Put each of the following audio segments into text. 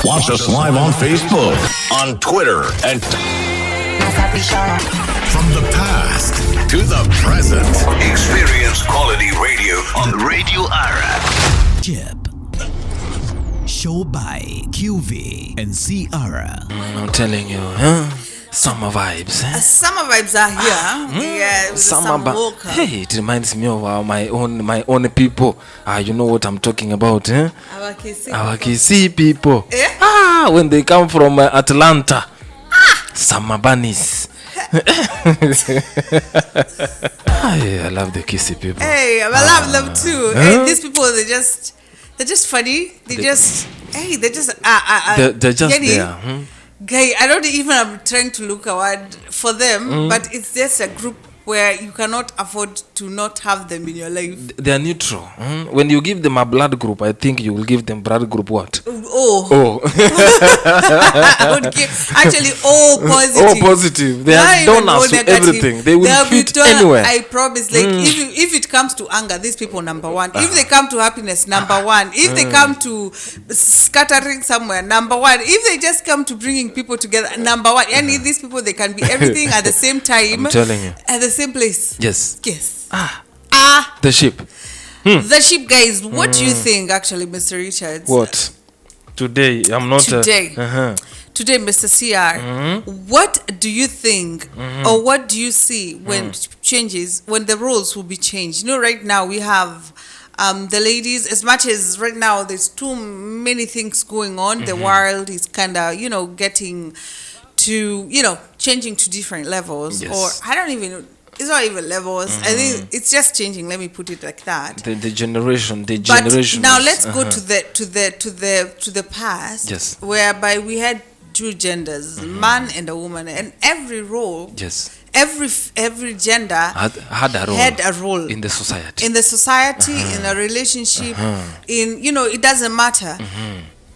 Watch us live on Facebook, on Twitter, and from the past to the present. Experience quality radio on Radio Ара. Chip. Show by QV and Ciara. I'm telling you, huh? Summer vibes. Summer vibes are here. Yeah, with Summer walker. Hey, it reminds me of my own people. You know what I'm talking about, huh? Our 𝙀𝙐 people. Yeah? When they come from Atlanta. Summer bunnies. I love the 𝙀𝙐 people. Hey, I love them too. Hey, these people, they're just funny. They're just They're just Jenny, there. Guy, I don't even I'm trying to look a word for them, but it's just a group where you cannot afford to not have them in your life. They are neutral. When you give them a blood group, I think you will give them blood group what? Oh. I would give actually positive. Positive. They are donors to everything. They will fit anywhere. I promise. Like if it comes to anger, these people number one. If they come to happiness, number one. If they come to scattering somewhere, number one. If they just come to bringing people together, number one. And these people, they can be everything at the same time. I'm telling you. At the same place. Yes. The ship. The ship, guys. What do you think, actually, Mr. Richards? What? Today, I'm not. Today, Mr. CR, what do you think, or what do you see when changes, when the roles will be changed? You know, right now we have the ladies. As much as right now there's too many things going on, the world is kind of, getting to, changing to different levels, or I don't even. It's not even levels. I think it's just changing. Let me put it like that. The generation. But now let's go to the past. Yes. Whereby we had two genders, man and a woman, and every role. Yes. Every gender had a role in the society. In the society, in a relationship, in it doesn't matter.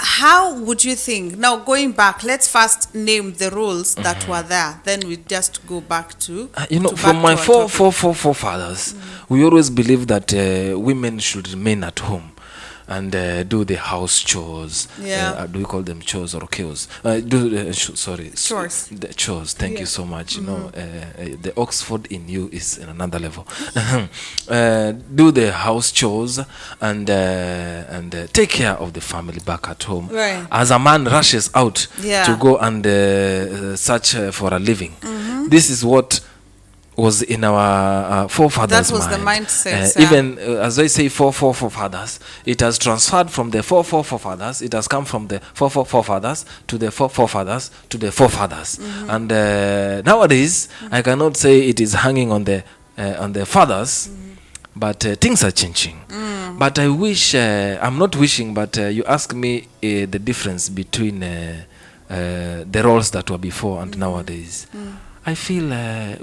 How would you think? Now, going back, let's first name the roles that were there. Then we just go back to. From my forefathers, we always believed that women should remain at home and do the house chores. Yeah. Do we call them chores or chores? Chores. The chores. Thank you so much. The Oxford in you is in another level. Do the house chores and take care of the family back at home. Right. As a man rushes out to go and search for a living, this is what was in our forefathers' mind. That was the mindset. Even as I say, forefathers, it has transferred from the forefathers. It has come from the forefathers to the forefathers to the forefathers. And nowadays, I cannot say it is hanging on the fathers, but things are changing. But I wish, I'm not wishing, but you ask me the difference between the roles that were before and nowadays. I feel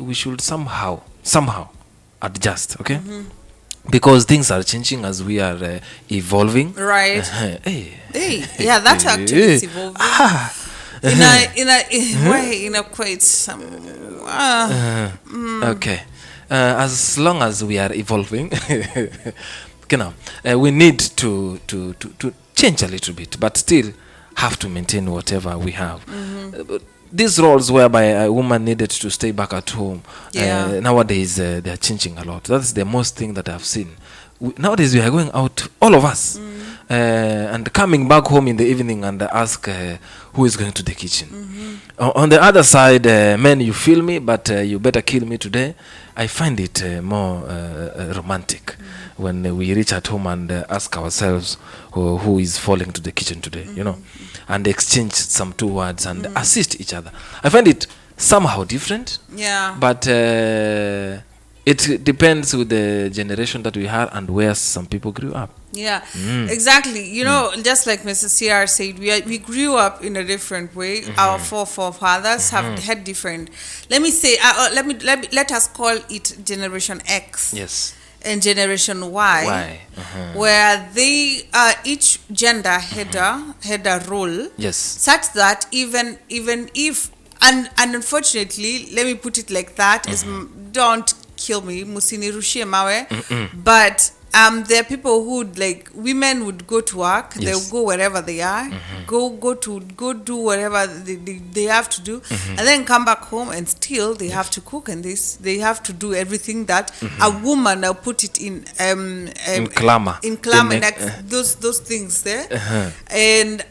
we should somehow adjust, okay? Because things are changing as we are evolving. Right. Yeah, that's actually it's evolving. In a quite some. Okay. As long as we are evolving, we need to change a little bit, but still have to maintain whatever we have. These roles whereby a woman needed to stay back at home, nowadays they are changing a lot. That's the most thing that I've seen. Nowadays we are going out, all of us, and coming back home in the evening and ask who is going to the kitchen. On the other side, men, you feel me, but you better kill me today. I find it more romantic when we reach at home and ask ourselves who is falling to the kitchen today, and exchange some two words and assist each other. I find it somehow different. Yeah. But it depends with the generation that we had and where some people grew up. Yeah, exactly. Just like Mr. CR said, we grew up in a different way. Our forefathers have had different. Let me say, let us call it Generation X. Yes. And Generation Y, where they each gender had a role. Yes. Such that even if and unfortunately, let me put it like that: is don't kill me, musinirushie mawe, but there are people who like women would go to work. Yes. They'll go wherever they are, go do whatever they have to do, and then come back home and still they have to cook and they have to do everything that a woman. I'll put it in clamor. Like those things there, and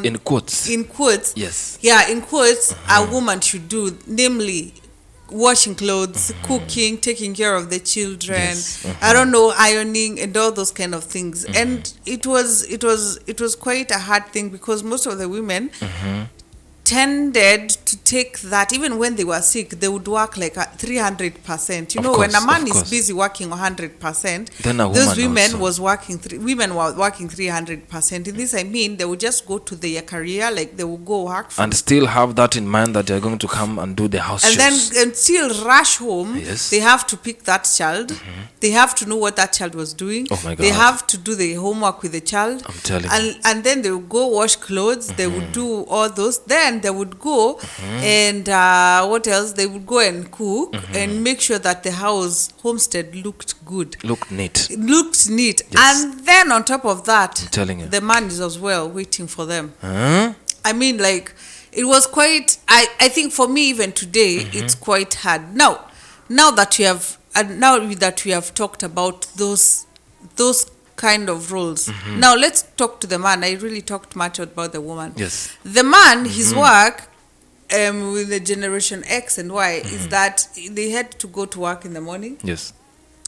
in quotes. Yes. Yeah, in quotes, a woman should do, namely washing clothes, cooking, taking care of the children, Yes. I don't know, ironing and all those kind of things. And it was quite a hard thing because most of the women tended to take that. Even when they were sick, they would work like 300%. You know, when a man is busy working 100%, then a those woman women also. women were working 300%. In this, I mean, they would just go to their career, like they would go work And still have that in mind that they're going to come and do the house and chores. then still rush home. Yes. They have to pick that child. They have to know what that child was doing. Oh my They God. have to do the homework with the child. I'm telling you. And then they would go wash clothes. They would do all those. Then they would go and what else? They would go and cook and make sure that the homestead looked good. Look neat. It looked neat. Yes. And then on top of that, I'm telling you. the man is as well waiting for them. Huh? I mean, like, it was quite, I think for me, even today, it's quite hard. Now that we have talked about those kind of roles, now let's talk to the man. I really talked much about the woman. Yes. The man, his work with the generation X and Y is that they had to go to work in the morning Yes.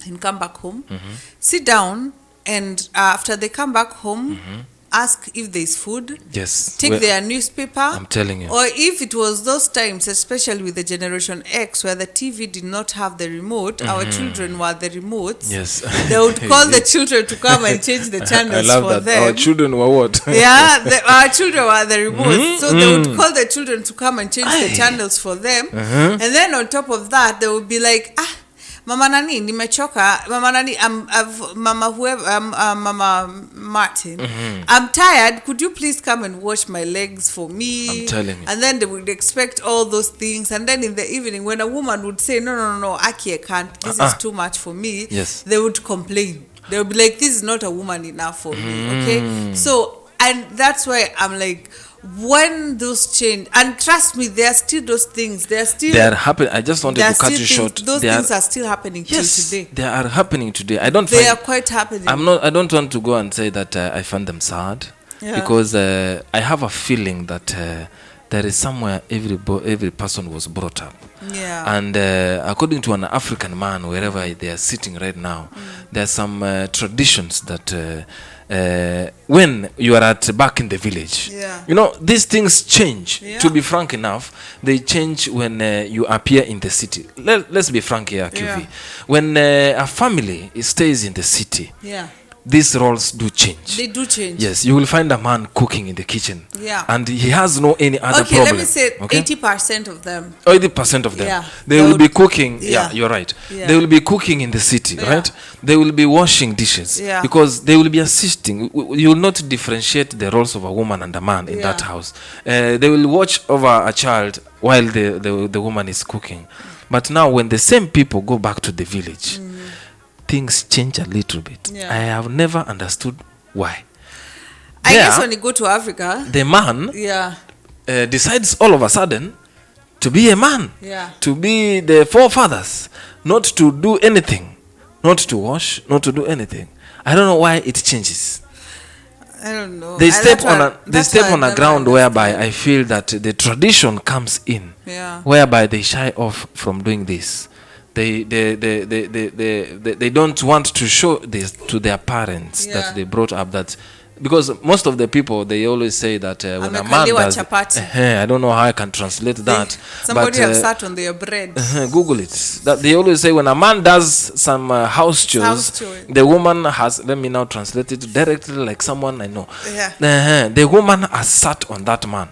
and come back home, sit down, and after they come back home, ask if there's food, Yes. take their newspaper. I'm telling you. Or if it was those times, especially with the generation X, where the TV did not have the remote, our children were the remotes. Yes. They would call the children to come and change the channels I love for that. them. Our children were what? Yeah, our children were the remotes. So they would call the children to come and change the channels for them. And then on top of that, they would be like, Mama Nani, nimechoka. Mama Nani, Mama Martin, I'm tired. Could you please come and wash my legs for me? I'm telling you. And then they would expect all those things. And then in the evening, when a woman would say, no, Aki, I can't. This is too much for me. Yes. They would complain. They would be like, this is not a woman enough for me. Okay? So, and that's why I'm like, when those change, and trust me, there are still those things. They are happening. I just wanted to cut you short. Those things are still happening till today. They are happening today. They are quite happening. I don't want to go and say that I find them sad, because I have a feeling that there is somewhere every person was brought up. Yeah. And according to an African man, wherever they are sitting right now, there are some traditions that when you are back in the village, you know, these things change. To be frank enough, they change when you appear in the city. Let's be frank here, QV. When a family stays in the city, these roles do change. They do change. Yes, you will find a man cooking in the kitchen. Yeah. And he has no any other problem. Let me say 80% of them. 80% of them. Yeah. They will be cooking. Yeah. You're right. Yeah. They will be cooking in the city, right? They will be washing dishes. Yeah. Because they will be assisting. You will not differentiate the roles of a woman and a man in that house. They will watch over a child while the woman is cooking. But now when the same people go back to the village, things change a little bit. I have never understood why. I guess when you go to Africa, the man decides all of a sudden to be a man, to be the forefathers, not to do anything, not to wash, not to do anything. I don't know why it changes. I don't know. They step on a ground whereby I feel that the tradition comes in, whereby they shy off from doing this. They don't want to show this to their parents that they brought up that, because most of the people, they always say that when a man does, I don't know how I can translate that. Somebody have sat on their bread. Google it. That they always say when a man does some house chores, the woman has. Let me now translate it directly like someone I know. The woman has sat on that man.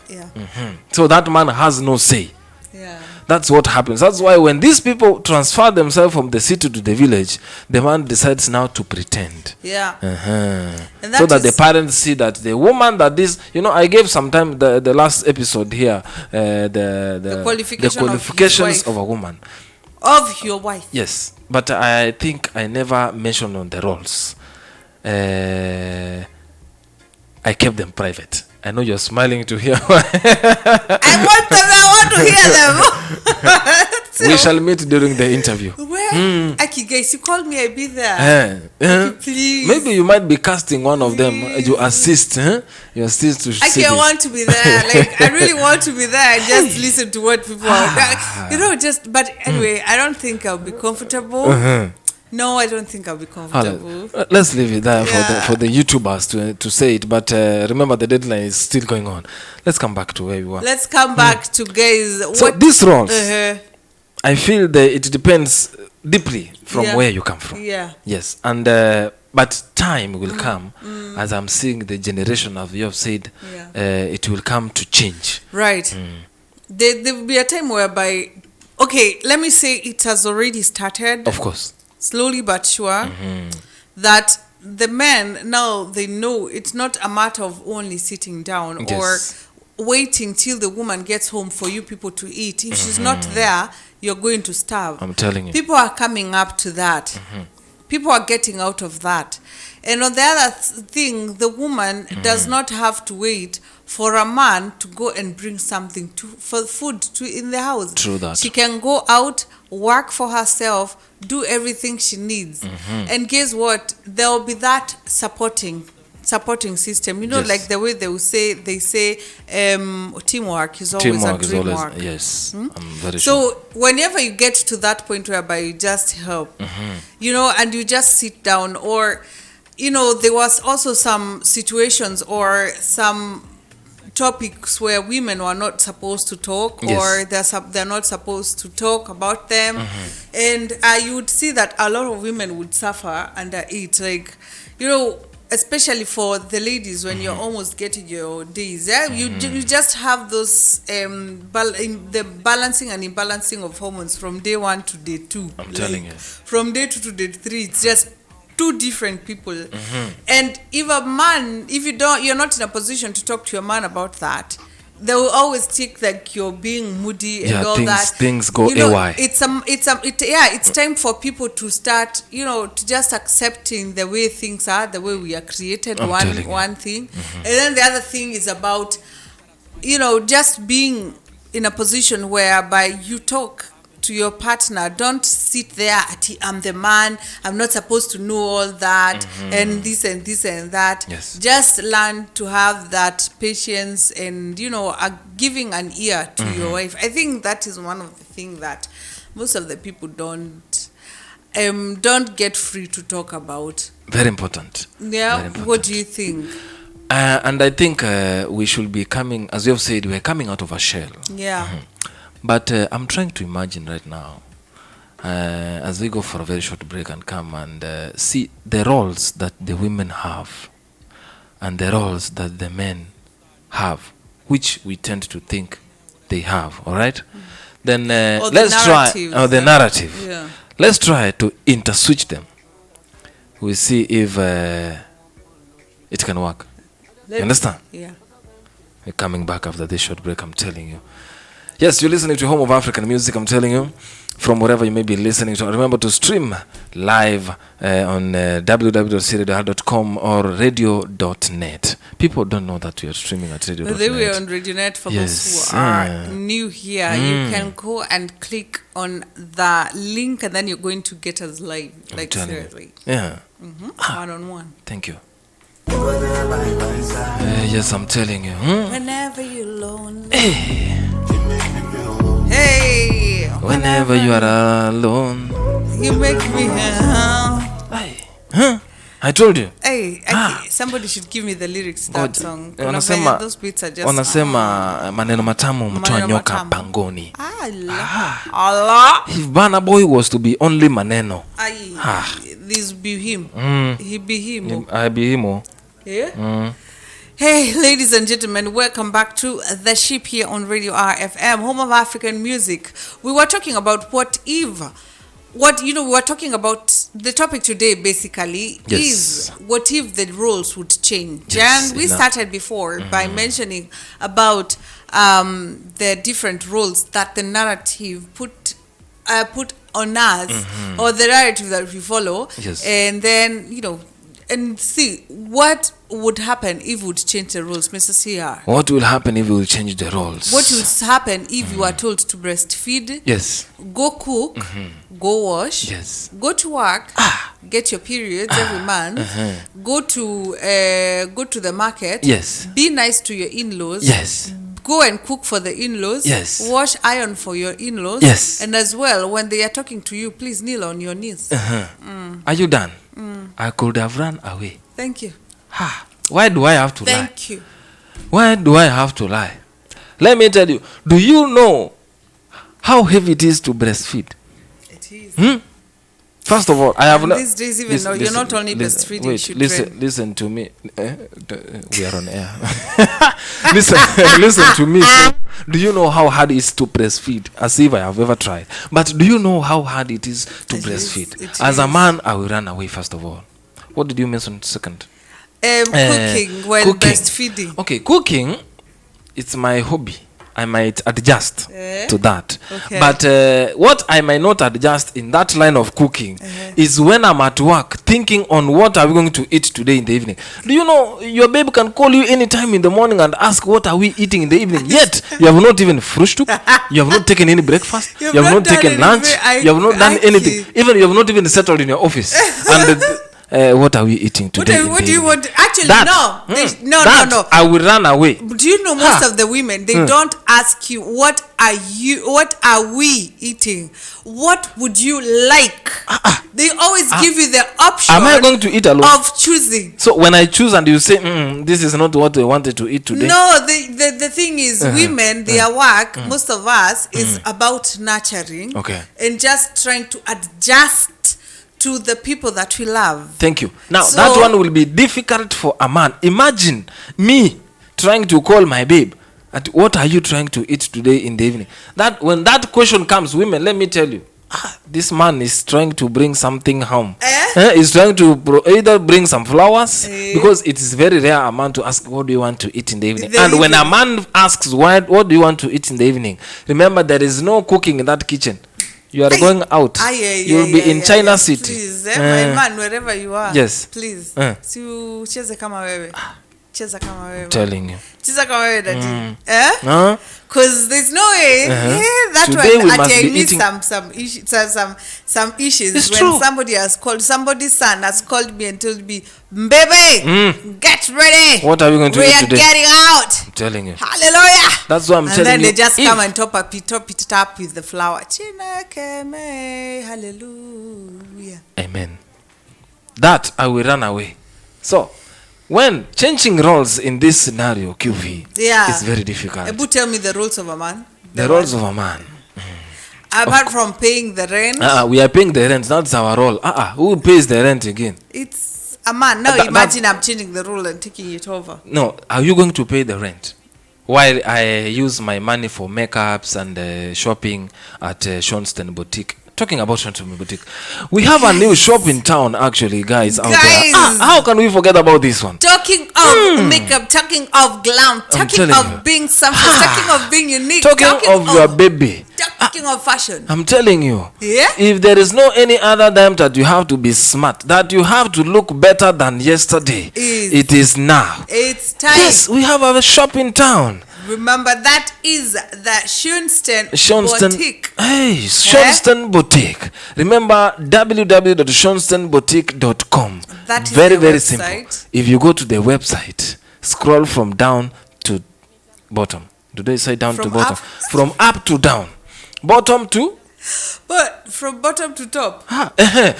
So that man has no say. That's what happens. That's why when these people transfer themselves from the city to the village, the man decides now to pretend. And so that the parents see that the woman that this, you know, I gave some time the last episode here, the qualifications of a woman. Of your wife. Yes, but I think I never mentioned on the roles. I kept them private. I know you're smiling to hear. I want to hear them. We shall meet during the interview. Where? Aki, guys, you called me, I'll be there. Aki, please. Maybe you might be casting one of them. You assist. You assist to Aki, I want to be there. Like, I really want to be there and just listen to what people are. You know, just, but anyway, I don't think I'll be comfortable. No, I don't think I'll be comfortable. Let's leave it there for the YouTubers to say it. But remember, the deadline is still going on. Let's come back to where we were. Let's come back to guys. So these roles, I feel that it depends deeply from where you come from. Yeah. Yes, and but time will come, as I'm seeing the generation, as you have said, it will come to change. Right. There will be a time whereby, okay, let me say it has already started. Of course. Slowly but sure, that the men now, they know it's not a matter of only sitting down or waiting till the woman gets home for you people to eat. If she's not there, you're going to starve. I'm telling you. People are coming up to that. People are getting out of that. And on the other thing, the woman does not have to wait for a man to go and bring something for food in the house. True that. She can go out, work for herself, do everything she needs. And guess what? There will be that supporting system. You know, like the way they say teamwork is always a dream work. Yes, I'm very sure. So whenever you get to that point whereby you just help, you know, and you just sit down, or, you know, there was also some situations or some topics where women were not supposed to talk, or they're not supposed to talk about them, and you would see that a lot of women would suffer under it. Like, you know, especially for the ladies, when you're almost getting your days, you just have those the balancing and imbalancing of hormones from day 1 to day 2. I'm telling you. From day 2 to day 3, it's just two different people. And if a man, if you're not in a position to talk to your man about that, they will always think like you're being moody and all that. Things go awry. It's time for people to start, you know, to just accepting the way things are, the way we are created. One thing, and then the other thing is about, you know, just being in a position whereby you talk to your partner. Don't sit there at, I'm the man, I'm not supposed to know all that, and this and this and that. Just learn to have that patience and, you know, giving an ear to your wife. I think that is one of the things that most of the people don't get free to talk about. Very important. Yeah. Very important. What do you think? And I think we should be coming, as you have said, we're coming out of a shell. Yeah. But I'm trying to imagine right now, as we go for a very short break and come and see the roles that the women have and the roles that the men have, which we tend to think they have, all right? Then let's try, the narrative. Yeah. Let's try to interswitch them. We'll see if it can work. You understand? Yeah. We're coming back after this short break, I'm telling you. Yes, you're listening to Home of African Music, I'm telling you, from wherever you may be listening to. Remember to stream live on www.𝚎𝑟adio.com or radio.net. People don't know that we are streaming at radio.net. But we are on Radio.net for those who are new here. You can go and click on the link, and then you're going to get us live. Like, seriously. Yeah. One-on-one. Thank you. Yes, I'm telling you. Whenever you're lonely. Hey, whenever you are alone, you make me I told you. Hey, somebody should give me the lyrics to that song. Those beats are just wanasema maneno matamu mtoa nyoka pangoni. Allah. If Burna Boy was to be only maneno, this be him. He be him. I be him. Yeah. Hey, ladies and gentlemen, welcome back to The Ship here on Radio RFM, Home of African Music. We were talking about we were talking about the topic today basically is what if the roles would change. And we started before by mentioning about the different roles that the narrative put on us, or the narrative that we follow. And then, you know, and see what would happen if we would change the rules, Mr. CR. What will happen if we will change the roles? What would happen if you are told to breastfeed? Yes. Go cook, go wash, Yes. go to work, get your periods every month, go to the market, Yes. be nice to your in-laws, Yes. go and cook for the in-laws, Yes. wash, iron for your in-laws, Yes. and as well, when they are talking to you, please kneel on your knees. Are you done? I could have run away. Thank you. Why do I have to lie? Thank you. Why do I have to lie? Let me tell you. Do you know how heavy it is to breastfeed? It is. First of all, I have These days, even though you're not only breastfeeding, you should train. Listen to me. We are on air. listen to me. So, do you know how hard it is to breastfeed? As if I have ever tried. But do you know how hard it is to breastfeed? As a man, I will run away, first of all. What did you mention second? Cooking while breastfeeding. Okay, cooking, it's my hobby. I might adjust to that. Okay. But what I might not adjust in that line of cooking is when I'm at work thinking on what are we going to eat today in the evening. Do you know your babe can call you anytime in the morning and ask what are we eating in the evening? Yet you have not even frühstück. You have not taken any breakfast. You have not taken lunch. You have not done anything. Even you have not even settled in your office. And what are we eating today? What do you want? Actually, that, no. I will run away. Do you know most of the women, they don't ask you what are we eating? What would you like? They always give you the option. Am I going to eat alone? Of choosing. So when I choose and you say, this is not what I wanted to eat today. No, the thing is, women, their work, most of us, is about nurturing. Okay. And just trying to adjust to the people that we love. Thank you. Now, that one will be difficult for a man. Imagine me trying to call my babe at what are you trying to eat today in the evening? That when that question comes, women, let me tell you, this man is trying to bring something home. He's trying to either bring some flowers because it is very rare a man to ask what do you want to eat in the evening. When a man asks what do you want to eat in the evening, remember there is no cooking in that kitchen. You are going out. You'll be in China City. Please, my man, wherever you are. Yes. Please. Si ucheze kama wewe. Cheza kama wewe. Telling you. Cheza kama wewe, daddy. Because there's no way. That today one, we must be eating some issues. It's when true. Somebody's son has called me and told me, baby, get ready. What are we going to eat today? We are getting out. I'm telling you. Hallelujah. That's what I'm telling you. And then they just come and top it up with the flour. Chineke, hallelujah. Amen. That I will run away. So, when changing roles in this scenario, QV, is very difficult. Ebu tell me the roles of a man. The roles of a man. Apart from paying the rent. We are paying the rent. That's our role. Who pays the rent again? It's a man. Now imagine I'm changing the role and taking it over. No, are you going to pay the rent? While I use my money for makeups and shopping at 𝙀𝙀𝙀 Boutique. Talking about 𝙀𝙀𝙀 Boutique, we have a new shop in town, actually, guys. Out there. How can we forget about this one? Talking of makeup, talking of glam, talking of being something, talking of being unique, talking of your baby, talking of fashion. I'm telling you, Yeah? if there is no any other time that you have to be smart, that you have to look better than yesterday, it is now. It's time. Yes, we have a shop in town. Remember, that is the 𝙀𝙀𝙀 Boutique. Hey, 𝙀𝙀𝙀 Boutique. Remember, www.𝙀𝙀𝙀boutique.com. That is very, the very website. simple. If you go to the website, scroll from down to bottom. Do they say down to bottom? From up to down. Bottom to? But from bottom to top.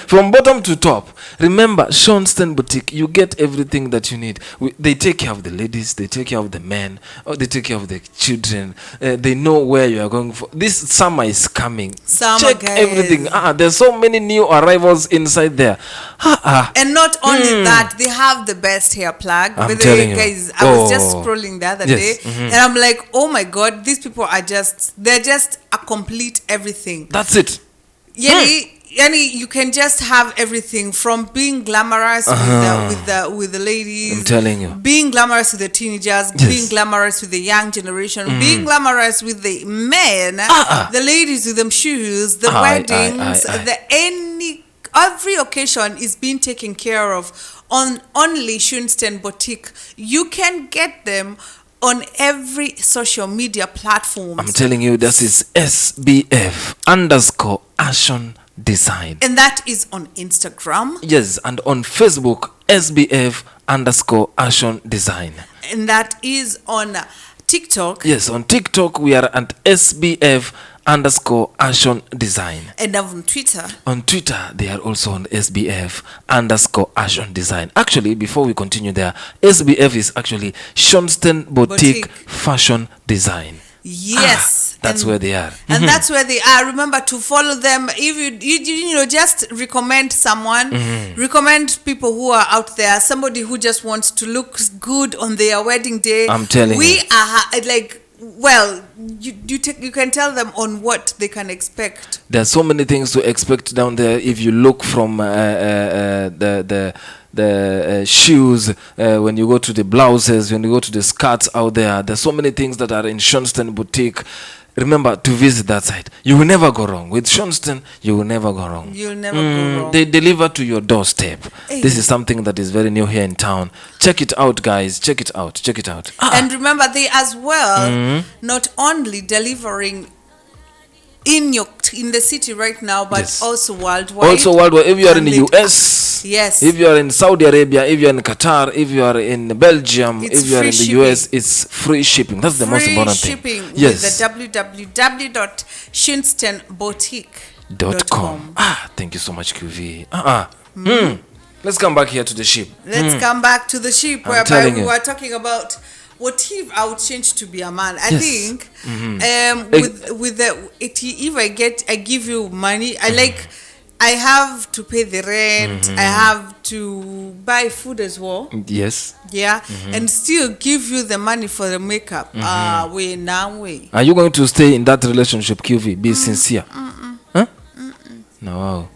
From bottom to top. Remember, 𝙀𝙀𝙀 Boutique, you get everything that you need. They take care of the ladies, they take care of the men, or they take care of the children. They know where you are going for. This summer is coming. Check guys. everything. There's so many new arrivals inside there. And not only that, they have the best hair plug. I'm By the telling way, you. guys, I was just scrolling the other day, and I'm like, oh my god, these people are they're just a complete everything. That's it. Yani, you can just have everything from being glamorous with the ladies. I'm telling you. Being glamorous with the teenagers, being glamorous with the young generation, being glamorous with the men, the ladies with them shoes, the weddings, every occasion is being taken care of on only 𝙀𝙀𝙀 Boutique. You can get them on every social media platform. I'm telling you, this is SBF_Action Design. And that is on Instagram. Yes, and on Facebook, SBF_Action Design. And that is on TikTok. Yes, on TikTok, we are at SBF_Action Design. And on Twitter. On Twitter, they are also on SBF_Action Design. Actually, before we continue there, SBF is actually 𝙀𝙀𝙀 Boutique Fashion Design. Yes. That's where they are. And that's where they are. Remember to follow them. If you know, just recommend someone, recommend people who are out there, somebody who just wants to look good on their wedding day. I'm telling you. We are like, well, you can tell them on what they can expect. There are so many things to expect down there. If you look from the shoes, when you go to the blouses, when you go to the skirts out there's so many things that are in 𝙀𝙀𝙀 Boutique. Remember to visit that site. You will never go wrong. With 𝙀𝙀𝙀, you will never go wrong. You'll never go wrong. They deliver to your doorstep. Hey. This is something that is very new here in town. Check it out, guys. Check it out. Check it out. And remember, they as well, not only delivering in the city right now, but Yes. also worldwide. Also worldwide. If you are in And the US, yes. if you are in Saudi Arabia, if you are in Qatar, if you are in Belgium, It's if you are free in the shipping. US, it's free shipping. That's the most important Free thing. shipping Yes. with the www.𝙀𝙀𝙀Boutique.com. Thank you so much, QV. Let's come back here to the ship. Let's come back to the ship, I'm whereby telling we you. were talking about what if I would change to be a man. I Yes. think with the if I give you money, I have to pay the rent, I have to buy food as well. Yes. Yeah, and still give you the money for the makeup. Way. Are you going to stay in that relationship, QV? Be sincere. Huh? No.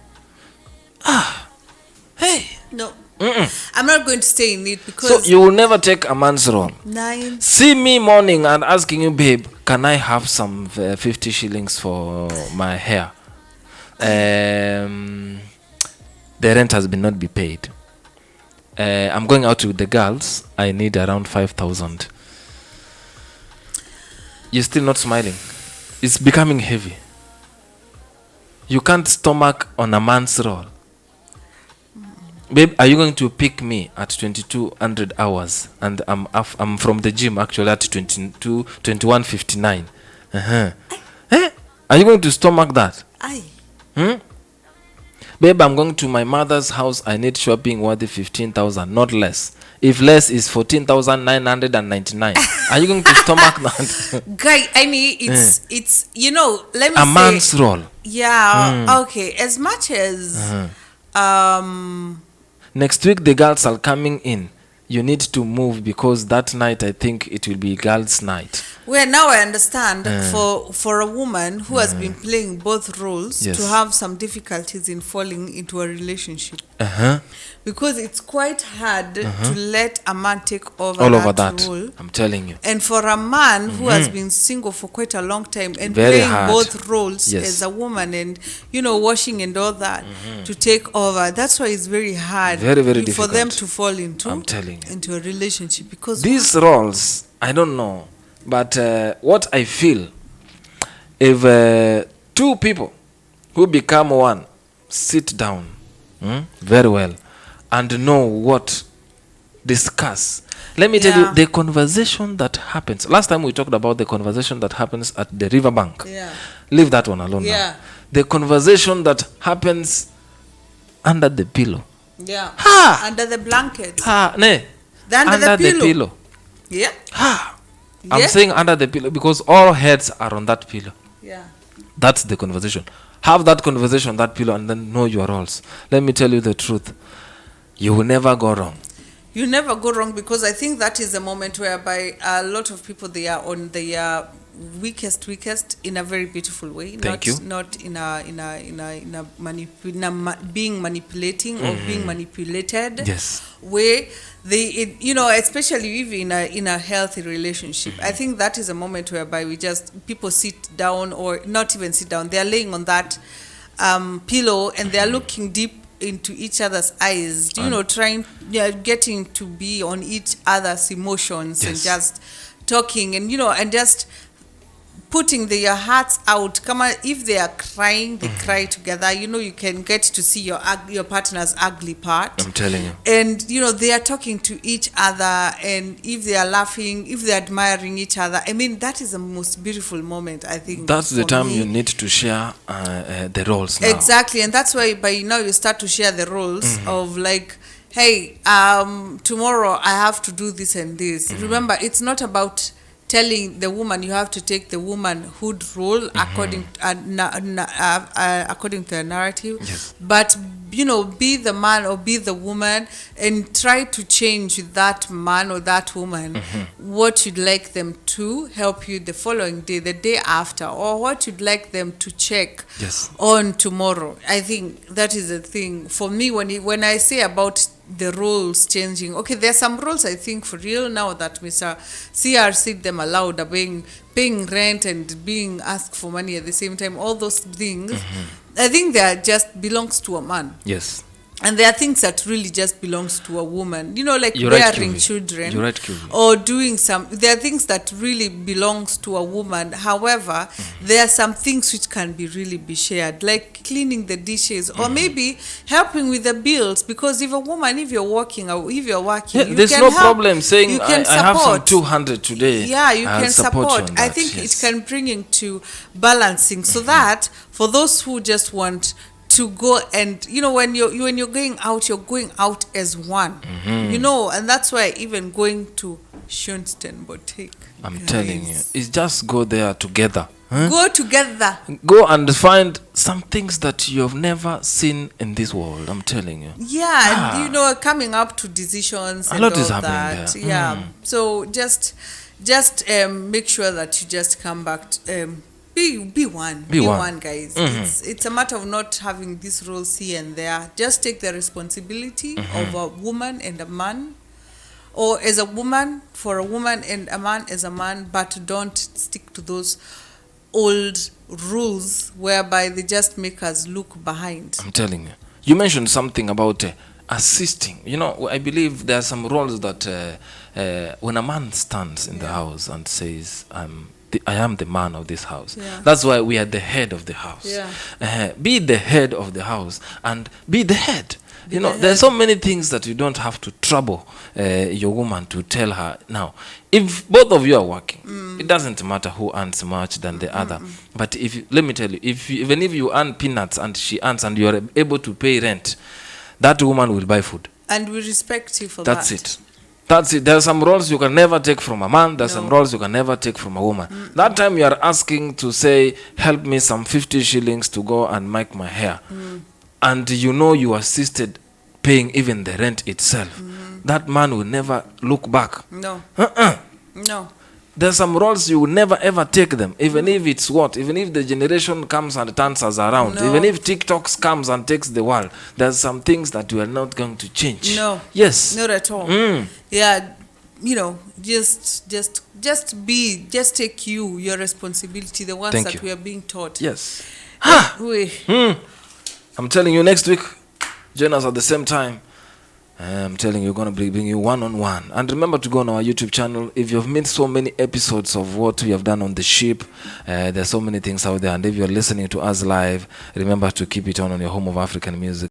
Hey. No, I'm not going to stay in it So because you will never take a man's role. 9. See me morning and asking you, babe, can I have some 50 shillings for my hair? The rent has been not be paid. I'm going out with the girls. I need around 5,000. You're still not smiling. It's becoming heavy. You can't stomach on a man's role. Babe, are you going to pick me at 2200 hours? And I'm from the gym actually at 21:59. Are you going to stomach that? Aye. Babe, I'm going to my mother's house. I need shopping worth 15,000, not less. If less is 14,999. Are you going to stomach that? Guy, I mean, it's you know, let me A say, man's role. yeah, okay. As much as Next week the girls are coming in. You need to move because that night I think it will be girls' night. well, now I understand for a woman who has been playing both roles Yes. to have some difficulties in falling into a relationship. Because it's quite hard to let a man take over All that over that. role. I'm telling you. And for a man who has been single for quite a long time and Very playing hard. both roles Yes. as a woman and, you know, washing and all that to take over, that's why it's very hard Very, very for them difficult. to fall into, I'm telling you. into a relationship. Because These roles, I don't know. But what I feel, if two people who become one sit down very well and know what discuss. Let me tell you, the conversation that happens. Last time we talked about the conversation that happens at the riverbank. Yeah. Leave that one alone Yeah. now. The conversation that happens under the pillow. Yeah. Ha! Under the blanket. Ne. Under the pillow. Yeah. I'm Yeah. saying under the pillow because all heads are on that pillow. Yeah. That's the conversation. Have that conversation on that pillow and then know your roles. Let me tell you the truth. You will never go wrong. You never go wrong because I think that is a moment whereby a lot of people, they are on their weakest in a very beautiful way. Thank you. Not being manipulating or being manipulated. Yes. Where you know, especially even in a healthy relationship, I think that is a moment whereby people sit down, or not even sit down. They are laying on that pillow and they are looking deep into each other's eyes, getting to be on each other's emotions, and just talking, and and just putting their hearts out. Come on, if they are crying, they cry together. You can get to see your partner's ugly part. I'm telling you. And they are talking to each other, and if they are laughing, if they are admiring each other, I mean, that is the most beautiful moment, I think. That's the time you need to share the roles now. Exactly, and that's why by now you start to share the roles of like, hey, tomorrow I have to do this and this. Remember, it's not about telling the woman you have to take the womanhood role according to a narrative, but be the man or be the woman, and try to change that man or that woman what you'd like them to help you the following day, the day after, or what you'd like them to check on tomorrow. I think that is the thing for me when I say about the roles changing. Okay, there are some roles I think for real now that Mr. CR said them aloud, are paying rent and being asked for money at the same time. All those things, I think that just belongs to a man. Yes. And there are things that really just belongs to a woman. Like You're bearing right, children. You're right, Q.V. Or doing there are things that really belongs to a woman. However, there are some things which can be shared, like cleaning the dishes, or maybe helping with the bills. Because if you're working, there's no problem saying I have some 200 today. Yeah, you I'll can support. you on I that, think it can bring into balancing, so that for those who just want to go, and when you're going out as one, and that's why even going to 𝙎𝙬𝙬𝙬𝙬𝙬𝙬𝙬𝙬𝙬𝙬𝙬𝙬 I'm telling you, it's just go there together. Go together. Go and find some things that you have never seen in this world. I'm telling you. Yeah, and coming up to decisions. A and lot all is happening that. there. Yeah. So just make sure that you just come back. Be one. Be one, guys. It's a matter of not having these roles here and there. Just take the responsibility of a woman and a man, or as a woman for a woman and a man as a man, but don't stick to those old rules whereby they just make us look behind. I'm telling you. You mentioned something about assisting. I believe there are some roles that when a man stands in the house and says, I am the man of this house. That's why we are the head of the house. Be the head of the house and be the head. There's so many things that you don't have to trouble your woman to tell her. Now, if both of you are working, it doesn't matter who earns much than the other. But let me tell you, even if you earn peanuts and she earns and you are able to pay rent, that woman will buy food. And we respect you for that. That's it. That's it. There are some roles you can never take from a man. There are some roles you can never take from a woman. That time you are asking to say, help me some 50 shillings to go and make my hair. And you assisted paying even the rent itself. That man will never look back. No. No. There's some roles you will never ever take them, even if it's even if the generation comes and turns us around, even if TikTok comes and takes the world, there's some things that we are not going to change. No. Yes. Not at all. Yeah, just take your responsibility, the ones that we are being taught. Yes. I'm telling you, next week, join us at the same time. I'm telling you, we're going to bring you one-on-one. And remember to go on our YouTube channel. If you've missed so many episodes of what we have done on the ship, there's so many things out there. And if you're listening to us live, remember to keep it on your home of African music.